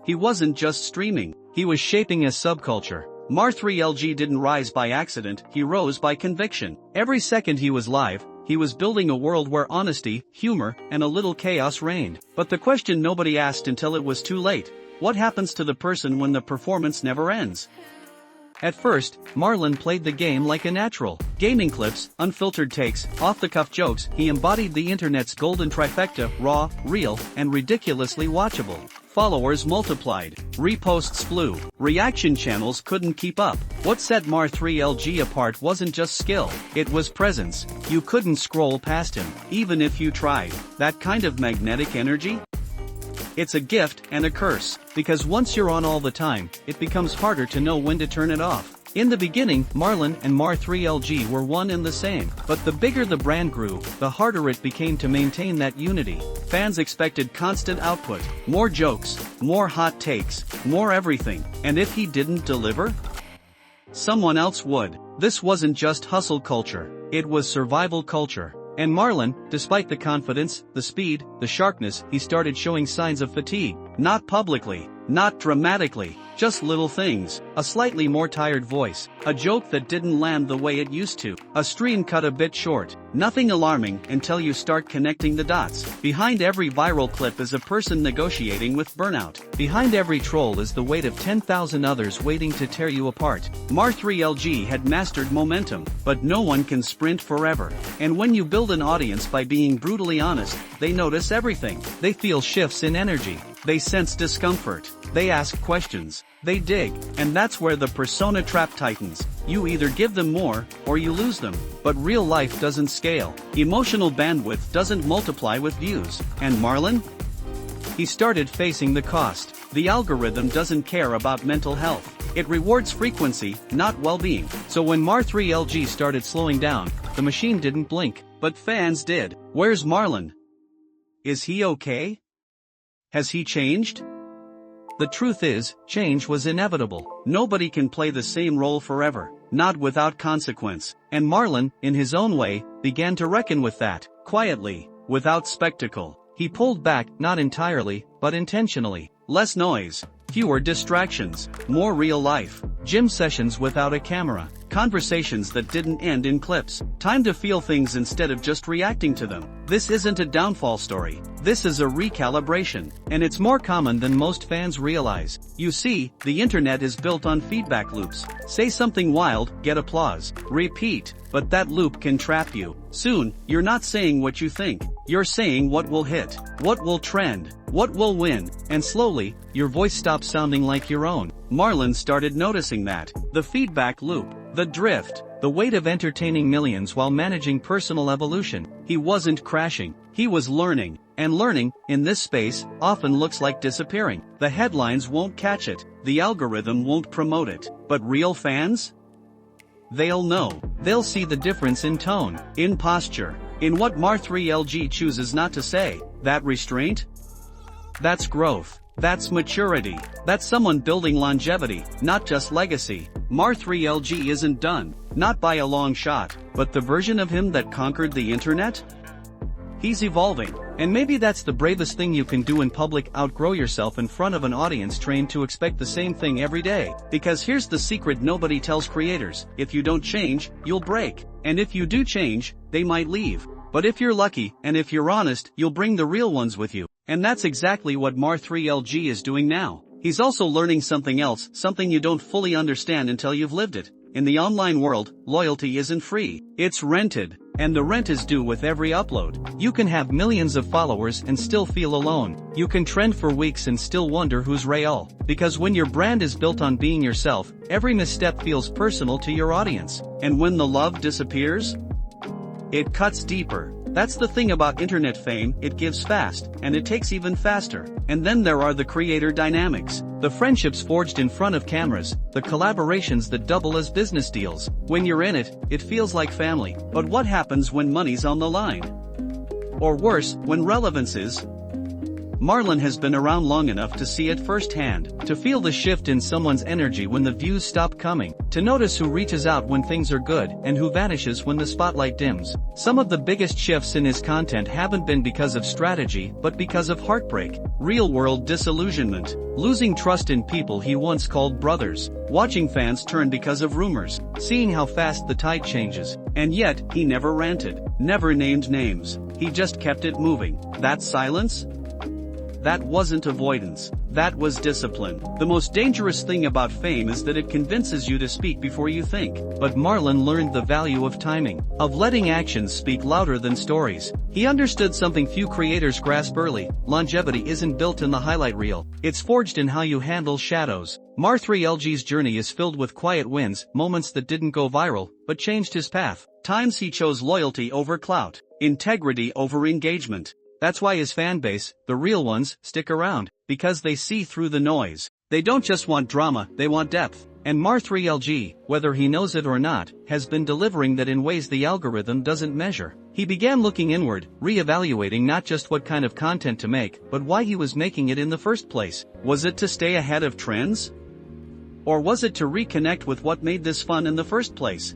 He wasn't just streaming, he was shaping a subculture. Mar3LG didn't rise by accident, he rose by conviction. Every second he was live, he was building a world where honesty, humor, and a little chaos reigned. But the question nobody asked until it was too late: what happens to the person when the performance never ends? At first, Marlon played the game like a natural. Gaming clips, unfiltered takes, off-the-cuff jokes, he embodied the internet's golden trifecta: raw, real, and ridiculously watchable. Followers multiplied, reposts flew, reaction channels couldn't keep up. What set Mar3LG apart wasn't just skill, it was presence. You couldn't scroll past him, even if you tried. That kind of magnetic energy? It's a gift and a curse, because once you're on all the time, it becomes harder to know when to turn it off. In the beginning, Marlon and Mar3LG were one and the same, but the bigger the brand grew, the harder it became to maintain that unity. Fans expected constant output, more jokes, more hot takes, more everything, and if he didn't deliver, someone else would. This wasn't just hustle culture, it was survival culture. And Marlon, despite the confidence, the speed, the sharpness, he started showing signs of fatigue. Not publicly, not dramatically, just little things. A slightly more tired voice, a joke that didn't land the way it used to, a stream cut a bit short. Nothing alarming until you start connecting the dots. Behind every viral clip is a person negotiating with burnout. Behind every troll is the weight of 10,000 others waiting to tear you apart. Mar3LG had mastered momentum, but no one can sprint forever. And when you build an audience by being brutally honest, they notice everything. They feel shifts in energy. They sense discomfort. They ask questions. They dig. And that's where the persona trap tightens. You either give them more, or you lose them. But real life doesn't scale. Emotional bandwidth doesn't multiply with views. And Marlon? He started facing the cost. The algorithm doesn't care about mental health. It rewards frequency, not well-being. So when Mar3LG started slowing down, the machine didn't blink. But fans did. Where's Marlon? Is he okay? Has he changed? The truth is, change was inevitable. Nobody can play the same role forever, not without consequence. And Marlon, in his own way, began to reckon with that, quietly, without spectacle. He pulled back, not entirely, but intentionally. Less noise, fewer distractions, more real life. Gym sessions without a camera, conversations that didn't end in clips. Time to feel things instead of just reacting to them. This isn't a downfall story. This is a recalibration, and it's more common than most fans realize. You see, the internet is built on feedback loops. Say something wild, get applause. Repeat, but that loop can trap you. Soon, you're not saying what you think. You're saying what will hit, what will trend, what will win, and slowly, your voice stops sounding like your own. Marlon started noticing that. The feedback loop, the drift, the weight of entertaining millions while managing personal evolution. He wasn't crashing, he was learning. And learning, in this space, often looks like disappearing. The headlines won't catch it, the algorithm won't promote it. But real fans? They'll know. They'll see the difference in tone, in posture, in what Mar3LG chooses not to say. That restraint? That's growth. That's maturity. That's someone building longevity, not just legacy. Mar3LG isn't done, not by a long shot, but the version of him that conquered the internet? He's evolving, and maybe that's the bravest thing you can do in public: outgrow yourself in front of an audience trained to expect the same thing every day. Because here's the secret nobody tells creators: if you don't change, you'll break. And if you do change, they might leave. But if you're lucky, and if you're honest, you'll bring the real ones with you. And that's exactly what Mar3LG is doing now. He's also learning something else, something you don't fully understand until you've lived it. In the online world, loyalty isn't free. It's rented. And the rent is due with every upload. You can have millions of followers and still feel alone. You can trend for weeks and still wonder who's real. Because when your brand is built on being yourself, every misstep feels personal to your audience. And when the love disappears, it cuts deeper. That's the thing about internet fame: it gives fast, and it takes even faster. And then there are the creator dynamics. The friendships forged in front of cameras, the collaborations that double as business deals. When you're in it, it feels like family. But what happens when money's on the line? Or worse, when relevance is? Marlon has been around long enough to see it firsthand, to feel the shift in someone's energy when the views stop coming, to notice who reaches out when things are good and who vanishes when the spotlight dims. Some of the biggest shifts in his content haven't been because of strategy but because of heartbreak, real-world disillusionment, losing trust in people he once called brothers, watching fans turn because of rumors, seeing how fast the tide changes. And yet, he never ranted, never named names. He just kept it moving. That silence? That wasn't avoidance. That was discipline. The most dangerous thing about fame is that it convinces you to speak before you think. But Marlon learned the value of timing, of letting actions speak louder than stories. He understood something few creators grasp early: longevity isn't built in the highlight reel. It's forged in how you handle shadows. Mar3LG's journey is filled with quiet wins, moments that didn't go viral, but changed his path. Times he chose loyalty over clout, integrity over engagement. That's why his fanbase, the real ones, stick around, because they see through the noise. They don't just want drama, they want depth. And Mar3LG, whether he knows it or not, has been delivering that in ways the algorithm doesn't measure. He began looking inward, re-evaluating not just what kind of content to make, but why he was making it in the first place. Was it to stay ahead of trends? Or was it to reconnect with what made this fun in the first place?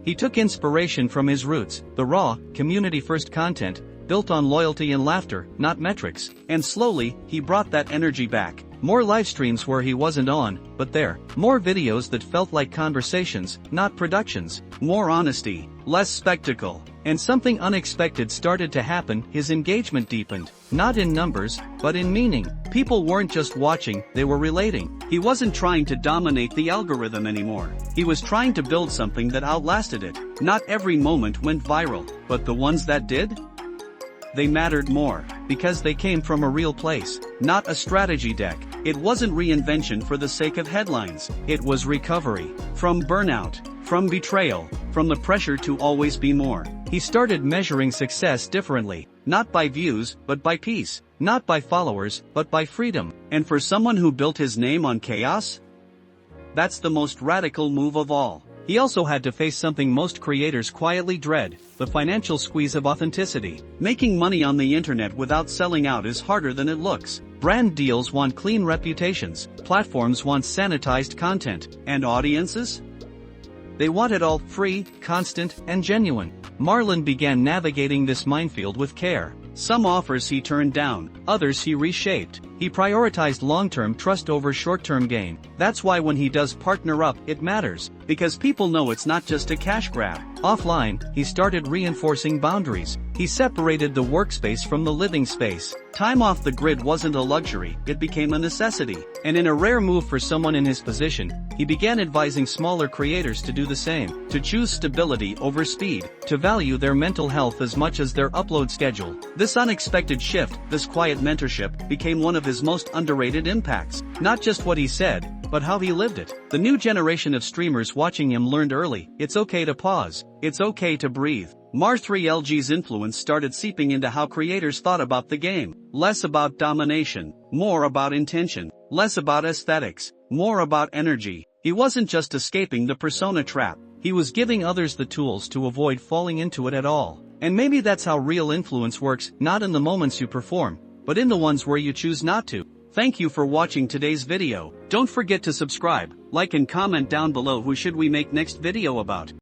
He took inspiration from his roots, the raw, community-first content, built on loyalty and laughter, not metrics. And slowly, he brought that energy back. More live streams where he wasn't on, but there. More videos that felt like conversations, not productions. More honesty, less spectacle. And something unexpected started to happen: his engagement deepened. Not in numbers, but in meaning. People weren't just watching, they were relating. He wasn't trying to dominate the algorithm anymore. He was trying to build something that outlasted it. Not every moment went viral, but the ones that did? They mattered more, because they came from a real place, not a strategy deck. It wasn't reinvention for the sake of headlines. It was recovery. From burnout, from betrayal, from the pressure to always be more. He started measuring success differently, not by views, but by peace, not by followers, but by freedom. And for someone who built his name on chaos, that's the most radical move of all. He also had to face something most creators quietly dread: the financial squeeze of authenticity. Making money on the internet without selling out is harder than it looks. Brand deals want clean reputations, platforms want sanitized content, and audiences? They want it all free, constant, and genuine. Marlon began navigating this minefield with care. Some offers he turned down, others he reshaped. He prioritized long-term trust over short-term gain. That's why when he does partner up, it matters, because people know it's not just a cash grab. Offline, he started reinforcing boundaries. He separated the workspace from the living space. Time off the grid wasn't a luxury, it became a necessity. And in a rare move for someone in his position, he began advising smaller creators to do the same, to choose stability over speed, to value their mental health as much as their upload schedule. This unexpected shift, this quiet mentorship, became one of his most underrated impacts. Not just what he said, but how he lived it. The new generation of streamers watching him learned early: it's okay to pause, it's okay to breathe. Mar3LG's influence started seeping into how creators thought about the game. Less about domination, more about intention. Less about aesthetics, more about energy. He wasn't just escaping the persona trap. He was giving others the tools to avoid falling into it at all. And maybe that's how real influence works, not in the moments you perform, but in the ones where you choose not to. Thank you for watching today's video. Don't forget to subscribe, like and comment down below who should we make next video about.